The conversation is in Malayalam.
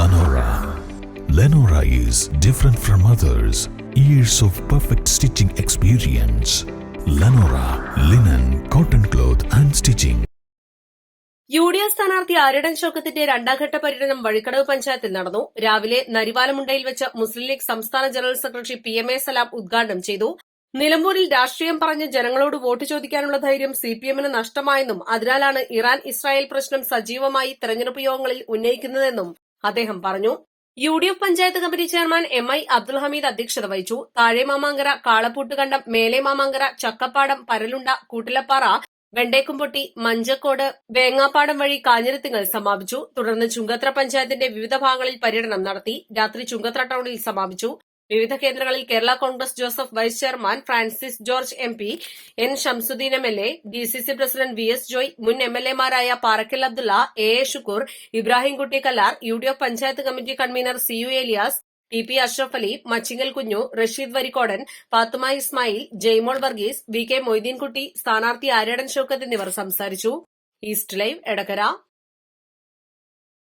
Lenora. Lenora is different from others. Years of perfect stitching experience. Lenora, linen, cotton cloth and stitching. UDF സ്ഥാനാർത്ഥി ആര്യടൻ ഷൗക്കത്തിന്റെ രണ്ടാംഘട്ട പര്യടനം വഴിക്കടവ് പഞ്ചായത്തിൽ നടന്നു. രാവിലെ നരിവാലമുണ്ടയിൽ വെച്ച് മുസ്ലിം ലീഗ് സംസ്ഥാന ജനറൽ സെക്രട്ടറി PMA സലാം ഉദ്ഘാടനം ചെയ്തു. നിലമ്പൂരിൽ രാഷ്ട്രീയം പറഞ്ഞ് ജനങ്ങളോട് വോട്ട് ചോദിക്കാനുള്ള ധൈര്യം CPM-ന് നഷ്ടമായെന്നും അതിനാലാണ് ഇറാൻ ഇസ്രായേൽ പ്രശ്നം സജീവമായി തെരഞ്ഞെടുപ്പ് യോഗങ്ങളിൽ ഉന്നയിക്കുന്നതെന്നും അദ്ദേഹം പറഞ്ഞു. UDF panchayat committee chairman MI Abdul Hameed അധ്യക്ഷത വഹിച്ചു. താഴെ മാമാങ്കര, കാളപ്പൂട്ടുകണ്ടം, മേലെ മാമാങ്കര, ചക്കപ്പാടം, പരലുണ്ട, കൂട്ടിലപ്പാറ, വെണ്ടേക്കുംപൊട്ടി, മഞ്ചക്കോട്, വേങ്ങാപ്പാടം വഴി കാഞ്ഞിരത്തിങ്ങൽ സമാപിച്ചു. തുടർന്ന് ചുങ്കത്ര പഞ്ചായത്തിന്റെ വിവിധ ഭാഗങ്ങളിൽ പര്യടനം നടത്തി. രാത്രി ചുങ്കത്ര ടൌണിൽ സമാപിച്ചു. വിവിധ കേന്ദ്രങ്ങളിൽ Kerala Congress Joseph vice chairman Francis George MP, N Shamsuddin MLA, DCC president VS Joy, മുൻ MLA-മാരായ Parakkal Abdulla, AA Shukkur, Ibrahimkutty Kallar, UDF panchayat committee convener CU Elias, TP Ashraf Ali, Machingal Kunju, Rasheed Varikkodan, ഫാത്തുമ Ismail, Jaimol Varghese, VK Moideenkutty, സ്ഥാനാർത്ഥി ആര്യടൻ ഷൗക്കത്ത് എന്നിവർ സംസാരിച്ചു. East live Edakkara.